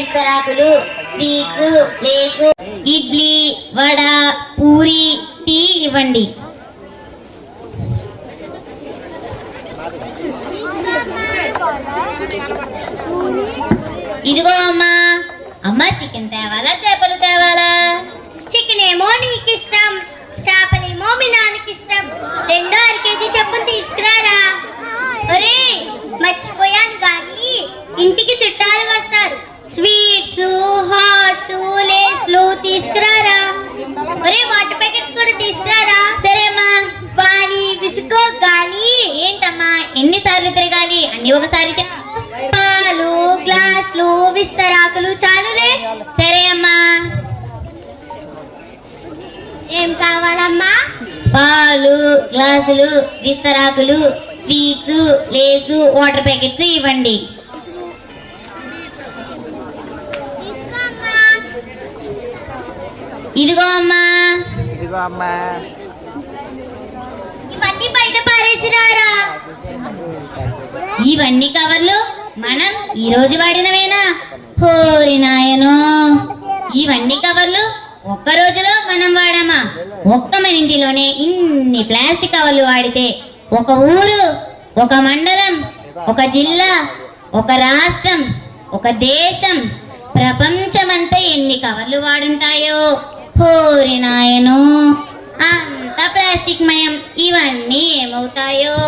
విస్తరాకులు, sweets, Lay's, idli, vada, puri, tea ఇవ్వండి. ఇదిగో అమ్మా. అమ్మ చికెన్ తేవాలా చేపలు తేవాలా? చికెన్ ఏమో నీకు ఇష్టం, చేపలేమో మీ నాన్నకి ఇష్టం. 2 కేజీ చెప్పులు తీసుకురారా. ఒరే మర్చిపోయాను కానీ ఇంటికి చుట్టాలు వస్తారు. స్వీట్స్, హాట్స్, లేస్లు తీసుకురారా. ఒరే వాటర్ ప్యాకెట్స్ కూడా తీసుకురారా. సరేమ్మా. కానీ విసుకో కానీ. ఏంటమ్మా ఎన్నిసార్లు తిరగాలి? అన్ని ఒకసారి పాలు, గ్లాసులు, విస్తరాకులు చాలులే. సరే అమ్మా. ఏం కావాలమ్మా? పాలు, గ్లాసులు, విస్తరాకులు, స్వీట్స్, లేసు, వాటర్ ప్యాకెట్స్ ఇవ్వండి. ఇదిగో అమ్మా. ఇవన్నీ బయట పారేసిరారా. ఇవన్నీ కవర్లు మనం ఈ రోజు వాడినవేనా? హోరి నాయనో, ఇవన్నీ కవర్లు ఒక్క రోజులో మనం వాడామా? ఒక్క మన ఇంటిలోనే ఇన్ని ప్లాస్టిక్ కవర్లు వాడితే ఒక ఊరు, ఒక మండలం, ఒక జిల్లా, ఒక రాష్ట్రం, ఒక దేశం, ప్రపంచమంతా ఎన్ని కవర్లు వాడుంటాయో. హోరి నాయనో, అంతా ప్లాస్టిక్ మయం. ఇవన్నీ ఏమవుతాయో?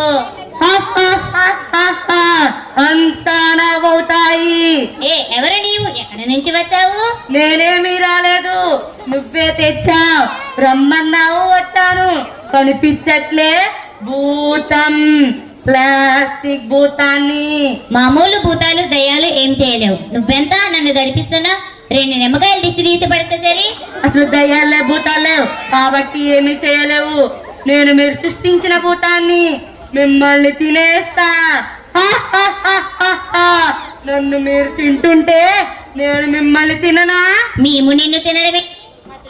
అంతా నవ్వుతాయి. ఎవరు నీవు? ఎక్కడి నుంచి వచ్చావు? నేనేమీ రాలేదు, నువ్వే తెచ్చావు. రమ్మన్నావు వచ్చాను. కనిపించట్లే భూతం, ప్లాస్టిక్ భూతాన్ని. మామూలు భూతాలు దయ్యాలు ఏం చేయలేవు. నువ్వెంత నన్ను గడిపిస్తున్నా? 2 నిమ్మకాయలు దిష్టి తీసి పడితే సరి. అసలు దయ్యాలే భూతాలు లేవు కాబట్టి ఏమీ చేయలేవు. నేను మీరు సృష్టించిన భూతాన్ని, మిమ్మల్ని తినేస్తా. నన్ను మీరు తింటుంటే నేను మిమ్మల్ని తిననా? మేము నిన్ను తినడమే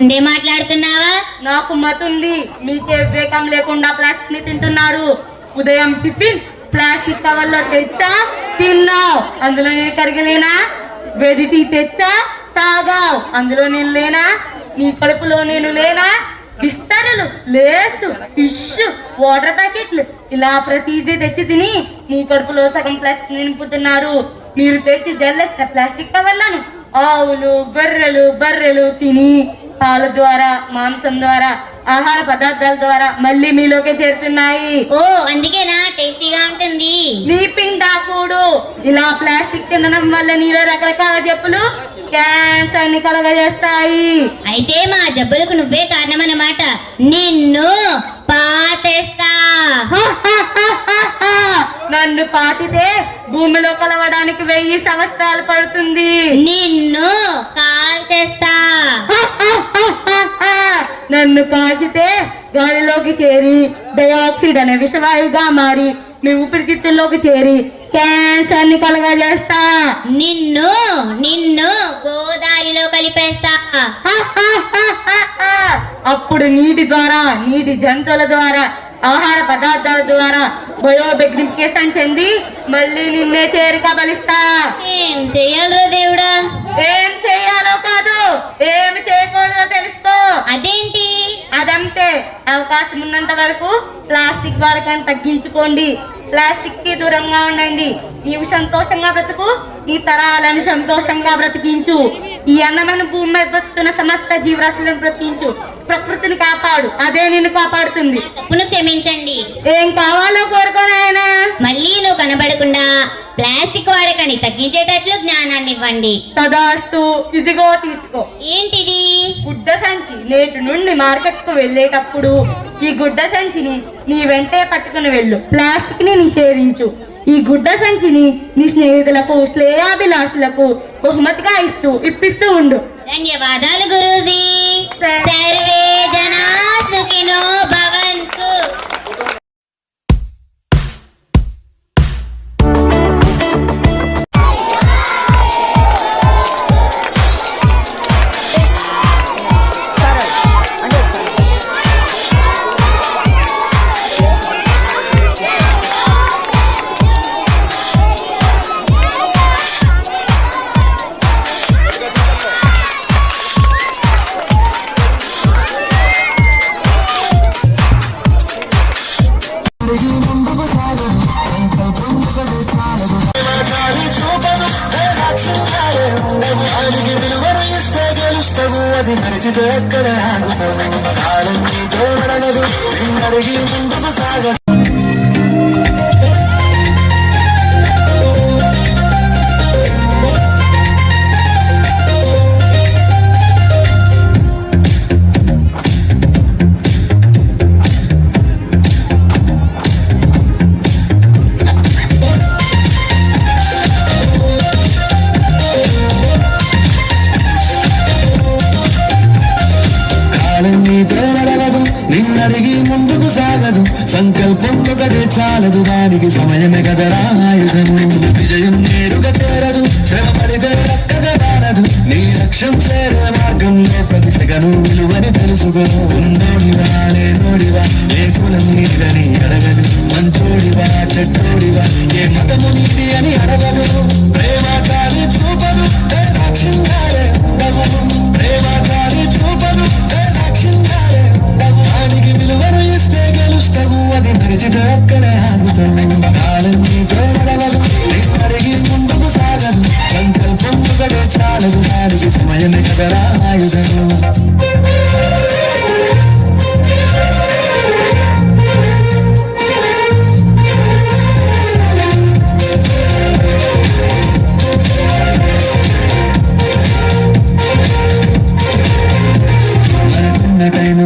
ఉండే మాట్లాడుతున్నావా? నాకు మతుంది, మీకే వివేకం లేకుండా ప్లాస్టిక్ ని తింటున్నారు. ఉదయం టిఫిన్ ప్లాస్టిక్ కవర్లో తెచ్చా, తిన్నావు, అందులో నేను కరిగలేనా? వేడి టీ తెచ్చా, తాగావు, అందులో నేను లేనా? నీ కడుపులో నేను లేనా? బిస్తరులు, లేసు, ఫిష్, వాటర్ ప్యాకెట్లు ఇలా ప్రతిదీ తెచ్చి తిని నీ కడుపులో సగం ప్లాస్టిక్ నింపుతున్నారు. మీరు తెచ్చి జల్లేసిన ప్లాస్టిక్ కవర్లను ఆవులు, బర్రెలు తిని పాల ద్వారా, మాంసం ద్వారా, ఆహార పదార్థాల ద్వారా మళ్ళీ మీలోకే చేరుతున్నాయి. ఓ అందుకేనా టేస్టీగా ఉంటుంది. నీ పిండాకుడు ఇలా ప్లాస్టిక్ తినడం వల్ల నీలో రకరకాల జబ్బులు, క్యాన్సర్ ని కలగజేస్తాయి. అయితే మా జబ్బులకు నువ్వే కారణమన్నమాట. నిన్ను పాతేస్తా. నన్ను పాతితే భూమిలో కలవడానికి 1000 సంవత్సరాలు పడుతుంది. నిన్ను కాల్చేస్తా. నన్ను పాకితే గాలిలోకి చేరి డయాక్సైడ్ అనే విషవాయువుగా మారి మీ ఊపిరితిత్తుల్లోకి చేరి క్యాన్సర్ ని కలగజేస్తా. నిన్ను గోదావరిలో కలిపేస్తా. అప్పుడు నీటి ద్వారా, నీటి జంతువుల ద్వారా, ఆహార పదార్థాల ద్వారా బయోబెగ్నిఫికేషన్ చెంది మళ్ళీ నిన్నే చేరిక బలిస్తా. ఏం చెయ్యాలో దేవుడా? ఏం చెయ్యాలో కాదు, ఏమి చేయకూడదో తెలుసుకో. అదేంటి? అదంతే. అవకాశం ఉన్నంత వరకు ప్లాస్టిక్ వాడకాన్ని తగ్గించుకోండి. ప్లాస్టిక్ కి దూరంగా ఉండండి. నీవు సంతోషంగా బ్రతుకు, నీ తరాలను సంతోషంగా బ్రతికించు. ఈ అందమైన భూమి మీద బ్రతుకుతున్న సమస్త జీవరాశులను బ్రతికించు. ప్రకృతిని కాపాడు, అదే నిన్ను కాపాడుతుంది. తప్పును క్షమించండి. ఏం కావాలో కోరుకోనాయనా. మళ్ళీ నువ్వు కనబడకుండా ప్లాస్టిక్ వాడకాన్ని తగ్గించేటట్లు జ్ఞానాన్ని ఇవ్వండి. తదాస్తు. ఇదిగో తీసుకో. ఏంటిది? గుడ్డ సంచి. నేటి నుండి మార్కెట్ కు వెళ్ళేటప్పుడు ఈ గుడ్డ సంచిని నీ వెంటే పట్టుకుని వెళ్ళు. ప్లాస్టిక్ ని నిషేధించు. ఈ గుడ్డ సంచిని నీ స్నేహితులకు, శ్రేయాభిలాషులకు బహుమతిగా ఇప్పిస్తూ ఉండు. ధన్యవాదాలు గురూజీ. సర్వే జనా సుఖినో భవంతు. దానికి విలువను ఇస్తే గెలుస్తావు, అది మరిచితే ఎక్కడ ఆగుతావు. కాలం నీతో నడవదు, నిన్నడిగి ముందుకు సాగదు. నిన్నడిగి ముందుకు సాగదు, సంకల్పం ఒకటే చాలదు, దానికి సమయమే కదరా ఆయుధము. విజయం నేరుగా చేరదు, శ్రమ పడితే చక్కగా రానదు. నీ లక్ష్యం చేరే మార్గంలో ప్రతి సెగను విలువని తెలుసుకో. ఉన్నోడివా లేనోడివా, ఏ కులం నీదని అడగదు. మంచోడివా చెట్టోడివా, ఏ మతము నీది అని అడగదు. ప్రేమ చాలి చూపదు, దాక్షిణ్యాలే ఉండవు. ప్రేమ చాలి చూపదు, దాక్షిణ్యాలే ఉండవు. దానికి విలువను ఇస్తే గెలుస్తావు, అది మరిచితే అక్కడే ఆగుతావు. కాలం నీతో నడవదు, నిన్నడిగి ముందుకు సాగదు, సంకల్పం ఒకటే చాలదు, దానికి సమయమే కదరా ఆయుధము.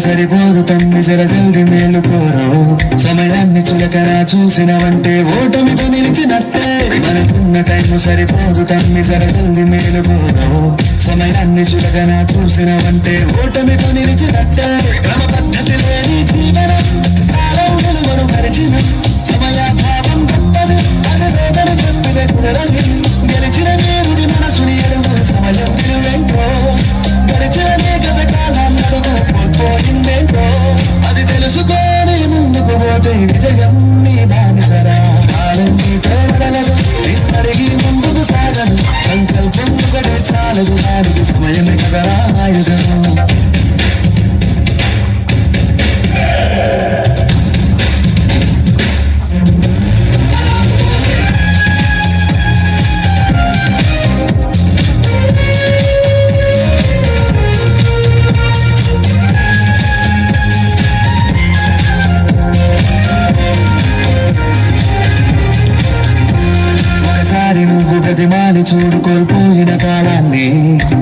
సరిపోదు తమ్మి జల్ది మేలుకోరు, సమయాన్ని చులకరా చూసినవంటే ఓటమితో నిలిచినట్టే. మనకున్న టైము సరిపోదు తమ్మి జల్ది మేలుకోరు, సమయాన్ని చులకరా చూసినవంటే ఓటమితో నిలిచినట్టే. క్రమ పద్ధతి లేని జీవనం, కాలం విలువను మరిచిన సమయాభావం గొప్పది, అది వేదన చెప్పిన కుదరది. గెలిచిన వీరుడి మనసుని ఎరుగు, సమయం విలువేంటో గడిచిన గత కాలం నడుగు పోయిందేంటో అది తెలుసుకొని ముందుకు పోతే విజయం నీ బానిసరా. కాలం నీతో నడవదు, నిన్నడిగి ముందుకు సాగదు, సంకల్పం ఒకటే చాలదు, దానికి సమయమే కదరా ఆయుధము. ప్రతిమాని చూడు కోల్పోయిన కాలాన్ని,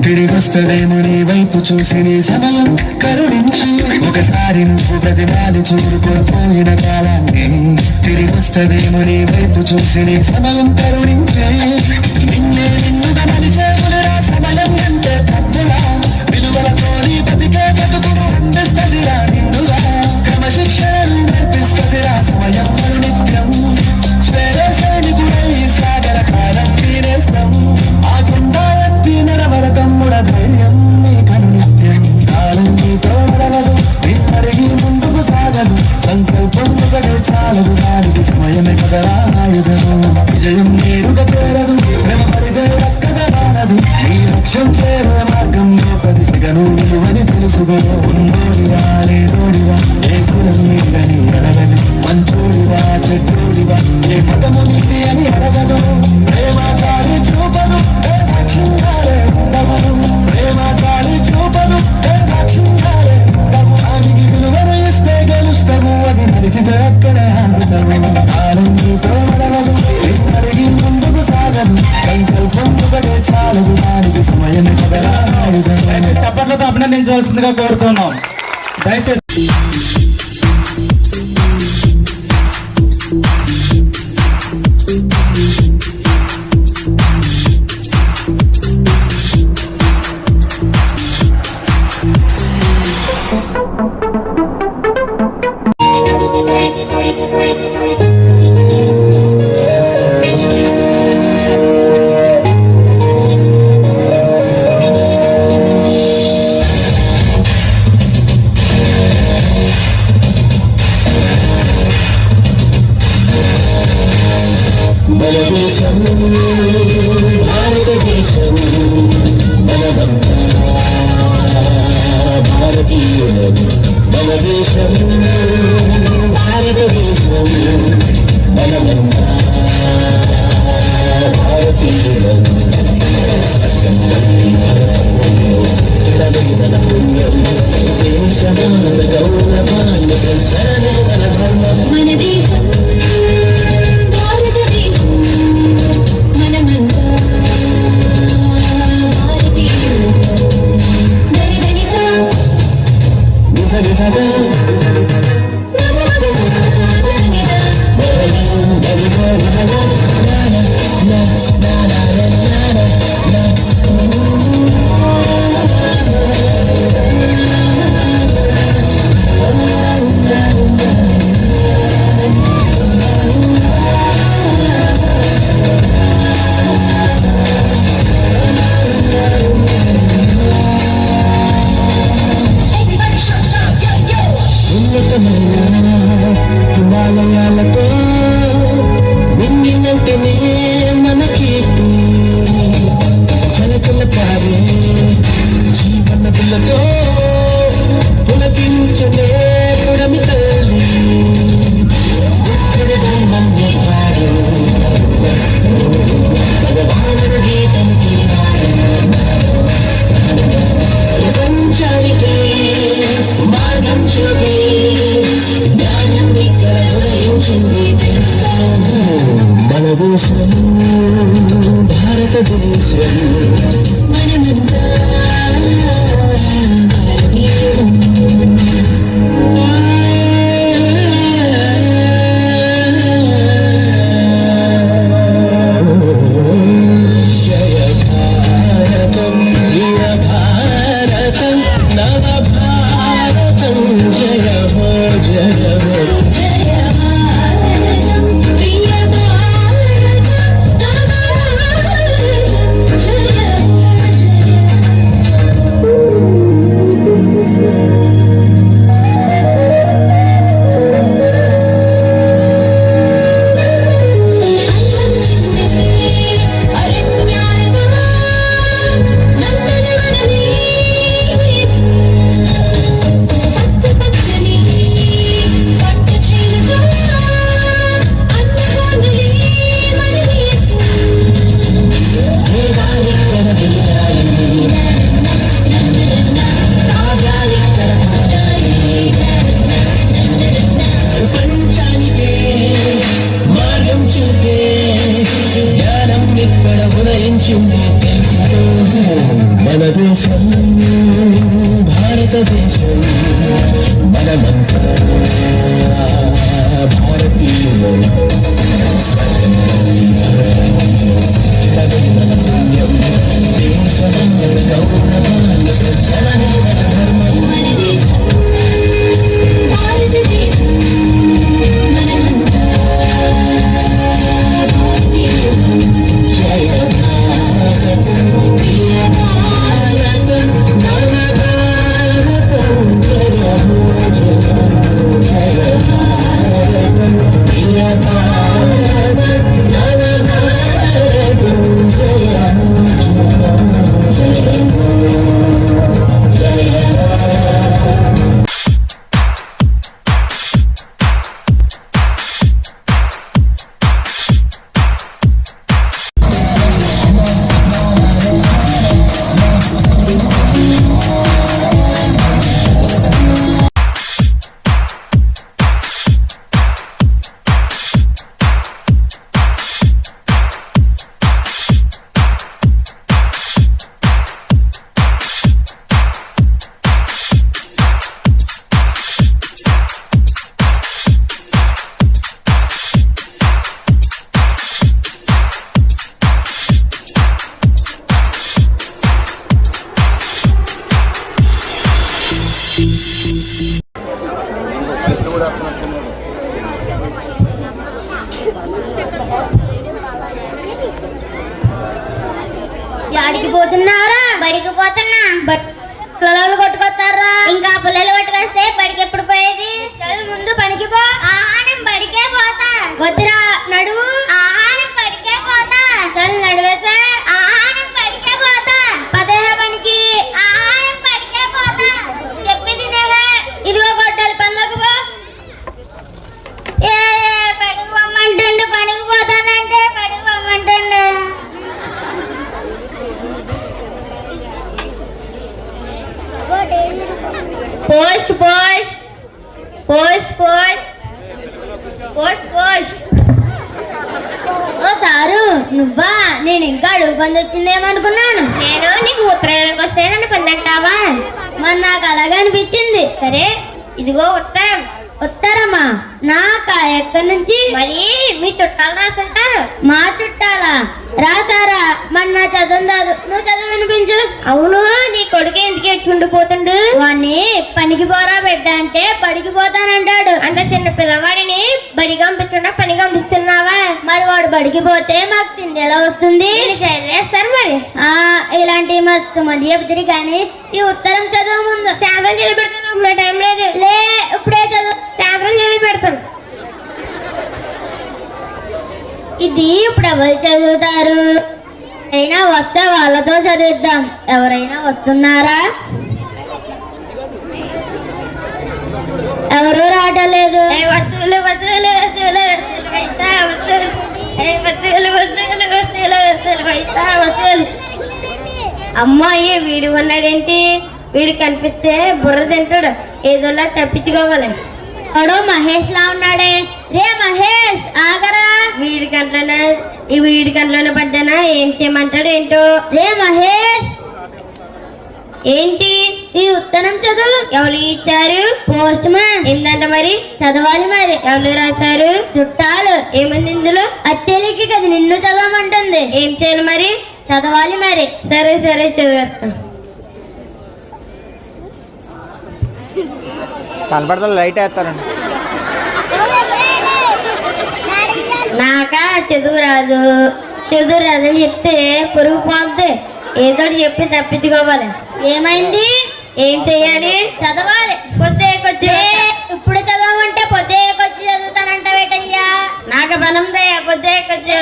తిరిగొస్తదేమో నీ వైపు చూసి నీ సమయం కరుణించి. ఒకసారి నువ్వు ప్రతిమాని చూడు కోల్పోయిన కాలాన్ని, తిరిగొస్తదేమో నీ వైపు చూసి నీ సమయం కరుణించి. నిన్నే నిన్నుగా మలిసేములురా సమయం అంటే తప్పులా, విలువలతో నీ బతికే బతుకును అందిస్తదిరా నిన్నుగా. క్రమశిక్షణను నేర్పిస్తదిరా సమయం నిత్యం. స్వేరో సైనికుడై సాగర కాలం తీరేస్తాం, ఆ జెండా ఎత్తి నడవర తమ్ముడ ధైర్యం నీ కనునిత్యం. కాలం నీతో నడవదు, నిన్నడిగి ముందుకు సాగదు, సంకల్పం ఒకటే చాలదు, దానికి సమయమే కదరా ఆయుధము. విజయం నేరుగా చేరదు, శ్రమ పడితే చక్కగా రానదు. నీ లక్ష్యం చేరే మార్గంలో ప్రతి సెగను విలువని తెలుసుకో. ఉన్నోడివా లేనోడివా, ఏ కులం నీదని అడగదు. మంచోడివా చెట్టోడివా, ఏ మతము నీది అని అడగదు. ప్రేమ చాలి చూపదు, దాక్షిణ్యాలే ఉండవు. ప్రేమ చాలి చూపదు, దాక్షిణ్యాలే ఉండవు. దానికి విలువను ఇస్తే గెలుస్తావు, అది మరిచితే అక్కడే ఆగుతావు. కాలం నీతో నడవదు, నిన్నడిగి ముందుకు సాగదు, సంకల్పం ఒకటే చాలదు, దానికి సమయమే కదరా ఆయుధము. చప్పట్లతో అభినందించవలసిందిగా కోరుతున్నాం. దయచేసి భారతదేశం మనమంతా భారతీయులం. మన దేశం భారతదేశం మనమంతా భారతీయులం. సత్యం పూలతో పులకించలే పుడమి తల్లి బుద్ధుడి ధర్మం చెప్పాడు భగవానుడు గీతం తిన్నాడు ప్రపంచానికి మార్గం చూపి జ్ఞానం ఇక్కడ ఉదయించింది తెలుసుకో మన దేశం భారతదేశం మనమంతా భారతీయులం. జయ భారతం ప్రియ భారతం నవ భారతం జయ హో జయ హో జయ భారతం ప్రియ భారతం నవ భారతం జయ హో జయ ప్రపంచానికే మార్గం చూపే జ్ఞానం ఇక్కడ ఉదయించింది తెలుసుకో మన దేశం భారతదేశం మనమంతా భారతీయులం మన పుణ్యం దేశం గౌరవాన్ని ప్రజలనే మన ధర్మం మన దేశం భారతదేశం మనమంతా భారతీయులం జయ భారతం ప్రియ భారతం నవ భారతం జయ హో జయ జయ భారతం ప్రియ భారతం నవ భారతం జయ హో జయ జయ హో జయ యాడికి పోతున్నారా? బడికి పోతున్నా. పిల్లలు కొట్టుకొస్తారా? ఇంకా పిల్లలు కొట్టుకొస్తే బడికి ఎప్పుడు పోయేది? చదువు ముందు పనికి పో. ఆహారం బడికే పోతా. వద్దురా నడువు. ఆహారం బడికే పోతా. చదువు నడువేసా. ఆహారం బడికే పోతా. పదేహ పనికి. ఆహారం బడికే పోతా. చెప్పింది నేనే. ఇదిగో గొడ్డలు పనులకు పో. ఏ పనికి పొమ్మంటుండు. పనికి పోతానంటే పనికి పొమ్మంటుండు. Post post post post post post. ఓ సారు నువ్వా? నేను ఇంకా అడుగు పని వచ్చిందేమనుకున్నాను. నేను నీకు ఉత్తరాయణకు వస్తే నన్ను పన్నెంటావా? మరి నాకు అలాగే అనిపించింది. సరే ఇదిగో ఉత్తరం. ఉత్తరమా? నాకా? ఎక్కడి నుంచి? మరి మీ చుట్టాలు రాసుంటారు. మా చుట్టాలా? రాసారా? మరి నా చదువు రాదు. నువ్వు చదువు వినిపించు. అవును, నీ కొడుకు ఎందుకు ఎచ్చుండిపోతుండు? వాడిని పనికి పోరా బిడ్డ అంటే బడికి పోతానంటాడు. అంత చిన్న పిల్లవాడిని బడికి పంపించకుండా పని పంపిస్తున్నావా? మరి వాడు బడికి పోతే మాకు తిండి ఎలా వస్తుంది? చదివేస్తారు మరి. ఇలాంటి మస్తు మంది చెబుతారు కానీ ఈ ఉత్తరం చదువు ముందు. శాస్త్రం చదివి పెడతాను. టైం లేదు. లే ఇప్పుడే చదువు. శాస్త్రం చదివి పెడతాను. ఇది ఇప్పుడు ఎవరు చదువుతారు? అయినా వస్తే వాళ్ళతో చదివిద్దాం. ఎవరైనా వస్తున్నారా? ఎవరు రావట్లేదు. వస్తువులు వస్తువులు వస్తువులు వస్తువులు పైసా వస్తువులు. వస్తువులు వస్తువులు వస్తువులు వస్తువులు పైసా వస్తువులు. అమ్మాయి వీడు ఉన్నాడేంటి? వీడు కనిపిస్తే బుర్ర తింటాడు. ఏదోలా తప్పించుకోవాలి. వాడు మహేష్ లా ఉన్నాడే. రే మహేష్ ఆగరా. వీడి కంట్లోనే పడ్డానా? ఏం చేయమంటాడు ఏంటో. రే మహేష్ ఏంటి ఈ ఉత్తరం చదువు. ఎవరు ఇచ్చారు? Post man. ఏందంట మరి? చదవాలి మరి. ఎవరు రాశారు? చుట్టాలు. ఏముంది ఇందులో? అత్తేలికి కదా నిన్ను చదవమంటుంది. ఏం చేయాలి మరి? చదవాలి మరి. సరే సరే చదివేస్తాను. కనపడతా లైట్ వేస్తారండి. నాకా చదువు రాదు అని చెప్తే పొరుగు పోద్ది. ఏదో చెప్పి తప్పించుకోవాలి. ఏమైంది? ఏం చెయ్యాలి? చదవాలి. పొద్దుకొచ్చి ఇప్పుడు చదవమంటే పొద్దుకొచ్చి చదువుతానంట వేటయ్యా. నాకు పని ఉంది. పొద్దుకొచ్చి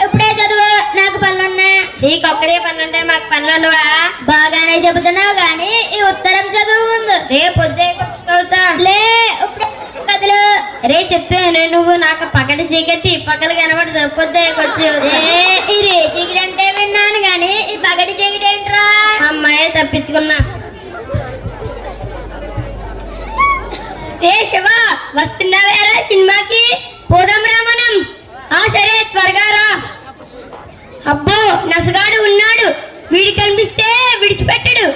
ఇప్పుడే చదువు. నాకు పనులున్నా. నీకొక్కడే పనులుంటాయి, మాకు పనులు ఉండవా? బాగానే చెబుతున్నావు గాని ఈ ఉత్తరం చదువు ముందు. రే పొద్దుకొచ్చి చదువుతా. లే కథలు. రే చెప్తే నువ్వు నాకు పక్కన చీకటి పక్కన కనబడదు. పొద్దుకొచ్చి ఈ రే చీకటి అంటే విన్నాను గాని ఈ పగటి చీకటి ఏంట్రా? అమ్మాయి తప్పించుకున్నా. ఏ శివ వస్తున్నావేరా సినిమాకి? పోదాం రా మనం. సరే త్వరగా రా. అబ్బో నసగాడు ఉన్నాడు. వీడి కనిపిస్తే విడిచిపెట్టడు.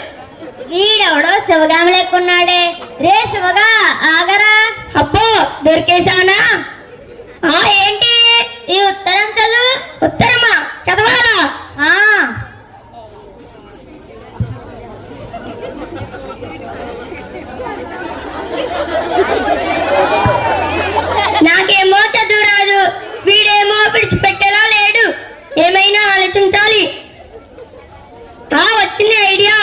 వీడెవడో శివగామి లేకున్నాడే. రే శివగా ఆగరా. అబ్బో దొరికేశానా? ఏంటి ఈ ఉత్తరం చదువు. ఉత్తరమా? చదవాలా? నాకేమో చదువు రాదు. వీడేమో విడిచిపెట్టేలా లేడు. ఏమైనా ఆలోచించాలి. వచ్చింది ఐడియా.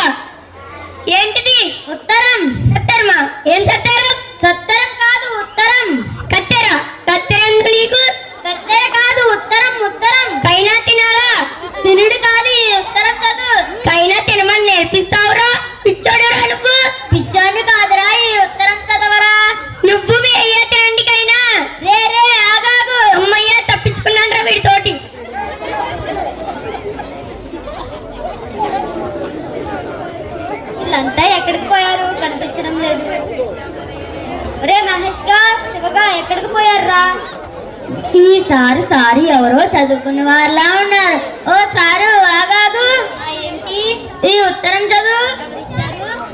ఏంటిది? ఉత్తరం. సత్తరమా? ఏం సత్తరం? సత్తరం కాదు ఉత్తరం. కత్తెర. కత్తెర ఎందుకు నీకు? కత్తెర కాదు ఉత్తరం. ఉత్తరం కైనా తినాలా? తినుడు కాదు ఈ ఉత్తరం చదువు. కైనా తినమని నేర్పిస్తావురా? పిచ్చోడురా నువ్వు. పిచ్చోడు కాదురా ఈ ఉత్తరం చదవరా. నువ్వు మీ అయ్యా తినండి కైనా. రే రే ఆగాగు. అమ్మయ్య తప్పించుకున్నాను రా వీడితోటి. వీళ్ళంతా ఎక్కడికి పోయారు? కనిపించడం లేదు. రే మహేష్ గా శివగా ఎక్కడికి పోయారా? ఈసారి సారి ఎవరో చదువుకున్న వాళ్ళ ఉన్నారు. ఓ సారు ఆగాదు. ఏంటి ఈ ఉత్తరం చదువు.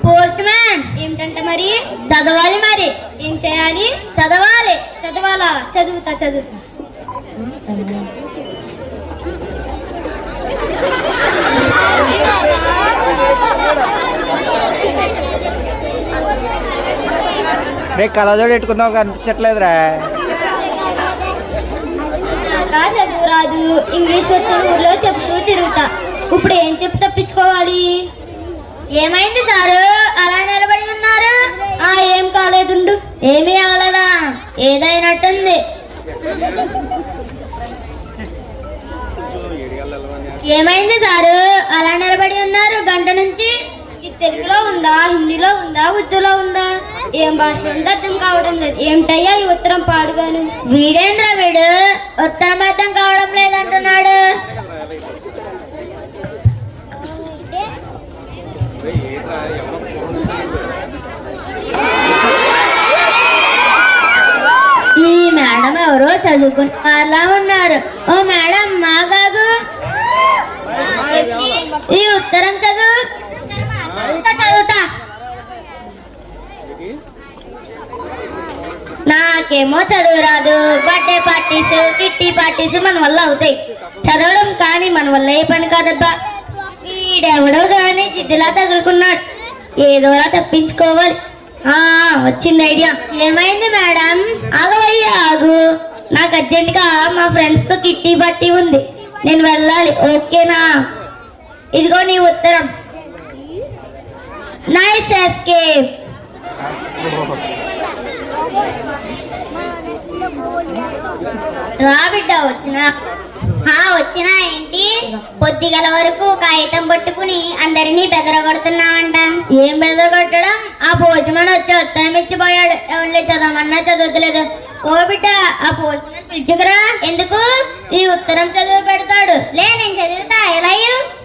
Post man. ఏమిటంటే మరి? చదవాలి మరి. ఏం చేయాలి? చదవాలి. చదవాలా? చదువుతా. రే కలజోడు పెట్టుకుందాం కనిపించట్లేదురా. చదువు రాదు. ఇంగ్లీష్ వచ్చిన ఊర్లో చెప్తూ తిరుగుతా. ఇప్పుడు ఏం చెప్పి తప్పించుకోవాలి? ఏమైంది సారు అలా నిలబడి ఉన్నారు? ఏం కాలేదుండు. ఏమీ అవలేదా? ఏదైనట్టుంది. ఏమైంది సారు అలా నిలబడి ఉన్నారు గంట నుంచి? తెలుగులో ఉందా, హిందీలో ఉందా, ఉర్దూలో ఉందా? ఏం భాష ఉందో అర్థం కావడం లేదు. ఏమిటయ్యా ఈ ఉత్తరం పాడుగాను? వీడేంద్రా వీడు ఉత్తరం అర్థం కావడం లేదంటున్నాడు. ఈ మేడం ఎవరో చదువుకున్న వాళ్ళ ఉన్నారు. ఓ మేడం మాగాగు. ఈ ఉత్తరం చదువు. చదువుతా. నాకేమో చదువు రాదు. బర్త్డే పార్టీస్ కిట్టి పార్టీస్ మన వల్ల అవుతాయి. చదవడం కానీ మన వల్ల ఏ పని కాదబ్బా. వీడెవడో కానీ జిడ్డులా తగులుకున్నాడు. ఏదోలా తప్పించుకోవాలి. వచ్చింది ఐడియా. ఏమైంది మేడం? ఆగవయ్యా ఆగు. నాకు అర్జెంట్ గా మా ఫ్రెండ్స్ తో కిట్టి పార్టీ ఉంది. నేను వెళ్ళాలి. ఓకేనా? ఇదిగో నీ ఉత్తరం. Nice escape. రా బిడ్డ వచ్చినా. వచ్చినా ఏంటి? పొద్దుగల వరకు కాగితం పట్టుకుని అందరినీ బెదరగొడుతున్నావంట. ఏం బెదరగొట్టడం? ఆ పోస్ట్మన్ వచ్చి ఉత్తరం ఇచ్చిపోయాడు. ఎవరిని చదవమన్నా చదువుతలేదు. ఓ బిడ్డ, ఆ పోస్ట్మన్ పిలుచుకురా. ఎందుకు? ఈ ఉత్తరం చదువు పెడతాడు. లే, నేను చదువుతా. ఎలా?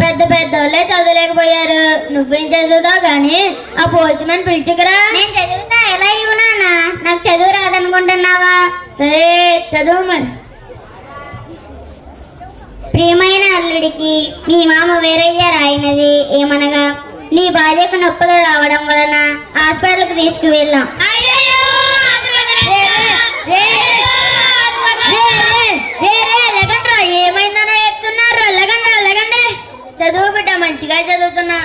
పెద్ద పెద్దోళ్ళే చదవలేకపోయారు, నువ్వేం చదువుతావు గాని ఆ పోస్ట్మన్ పిలుచుకురా. నేను చదువుతా. ఎలా ఇవ్వు నాన్న? నాకు చదువు రాదనుకుంటున్నావా? సరే చదువు మరి. ప్రియమైన అల్లుడికి మీ మామ వీరయ్య రాయినది ఏమనగా, నీ భార్యకు నొప్పులు రావడం వలన హాస్పిటల్కి తీసుకువెళ్ళాం. ఏమైందనో చెప్తున్నారు. లెగండి. చదువు బిడ్డ, మంచిగా చదువుతున్నా.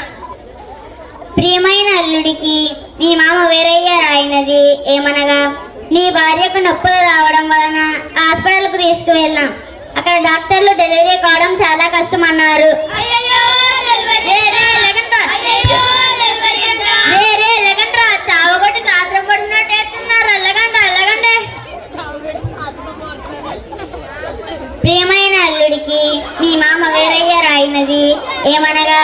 ప్రియమైన అల్లుడికి మీ మామ వీరయ్య రాయినది ఏమనగా, నీ భార్యకు నొప్పులు రావడం వలన హాస్పిటల్కు తీసుకువెళ్ళాం. అక్కడ డాక్టర్లు డెలివరీ కావడం చాలా కష్టం అన్నారు. చావగొట్టి కాత్రం పడినట్టు వేస్తున్నారు. వెళ్ళగండి. ప్రియమైన అల్లుడికి మీ మామ వీరయ్య రాయినది ఏమనగా,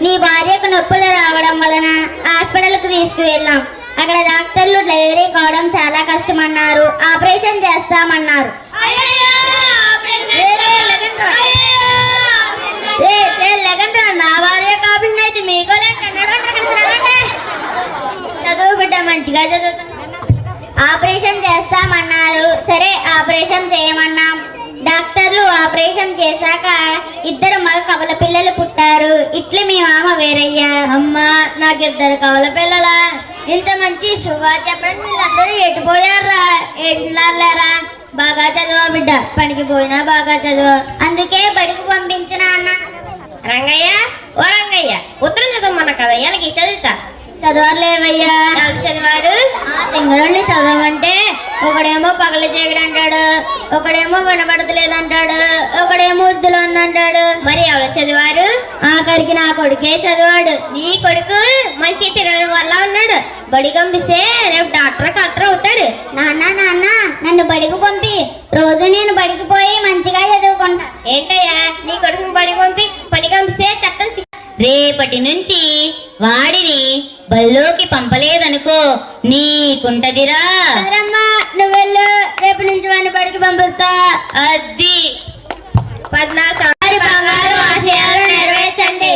నీ భార్యకు నొప్పులు రావడం వలన హాస్పిటల్కు తీసుకువెళ్ళాం. అక్కడ డాక్టర్లు డెలివరీ కావడం చాలా కష్టం అన్నారు. ఆపరేషన్ చేస్తామన్నారు. నా భార్య కాబట్టి అయితే మీకు చదువు బిడ్డ, మంచిగా చదువుతున్నా. ఆపరేషన్ చేస్తామన్నారు. సరే ఆపరేషన్ చేయమన్నాం. డాక్టర్లు ఆపరేషన్ చేశాక 2 మగ కవల పిల్లలు పుట్టారు. ఇట్లా మీ మామ వీరయ్య. అమ్మా, నాకు 2 కవల పిల్లలా? ఇంత మంచి శుభార్త చెప్పండి. వీళ్ళందరూ ఎటుపోయారా? ఏడున్నారా? బాగా చదువా బిడ్డ, పనికి పోయినా బాగా చదువు. అందుకే బడికి పంపించిన అన్న. రంగయ్య, ఓ రంగయ్య, ఉత్తరం చదవమన్న కదా, ఎలాగీ చదువుతా. చదవలేవయ్యా. చదివారు తింగళని చదవమంటే ఒకడేమో పగల చీకటి అంటాడు, ఒకడేమో వినబడతలేదంటాడు, ఒకడేమో ఉద్దులు అంటాడు. మరి ఎవరు చదివారు? ఆఖరికి నా కొడుకే చదివాడు. నీ కొడుకు మంచి తిరగడం వల్ల ఉన్నాడు. బడి పంపిస్తే రేపు డాక్టర్ కలెక్టర్ అవుతాడు. నాన్న నన్ను బడికి పంపి, రోజు నేను బడికి పోయి మంచిగా చదువుకుంటా. ఏంటయ్యా, నీ కొడుకు బడికి పంపిస్తే చట్టం. రేపటి నుంచి వాడిని బల్లోకి పంపలేదనుకో, నీకుంటదిరా. నువ్వెళ్ళు, రేపు నుంచి వాడిని బడికి పంపిస్తా. అది 14 బంగారు ఆశయాలు నెరవేర్చండి.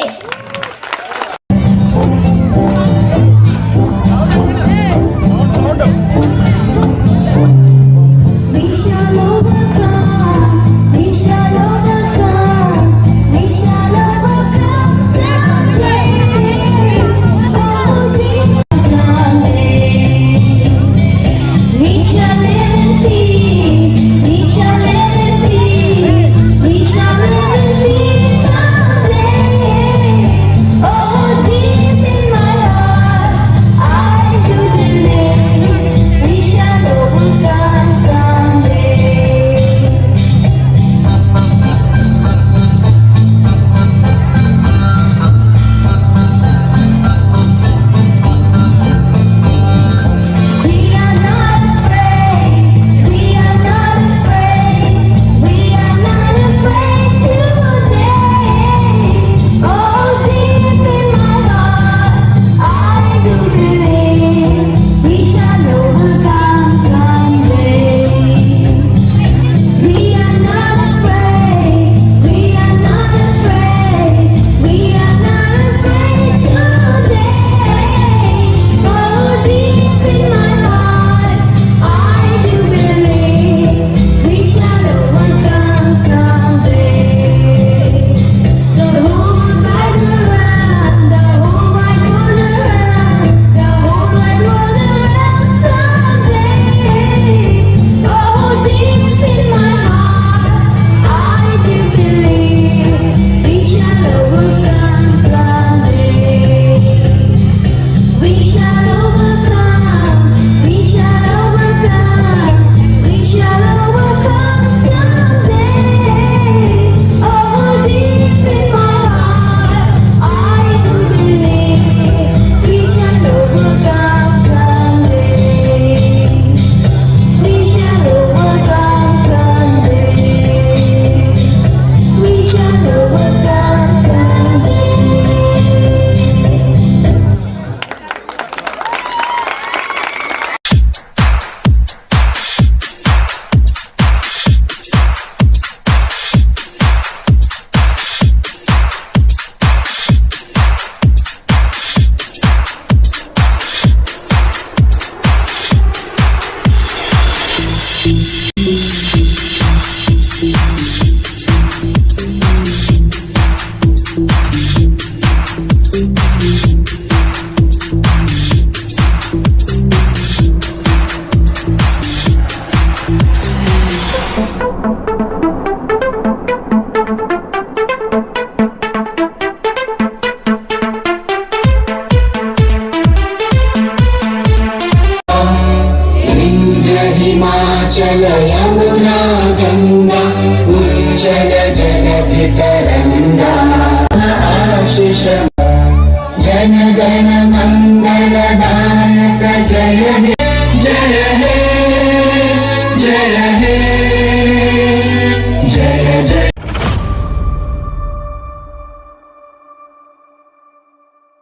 We shall live in peace. We shall live in మంగళదాయక Jaya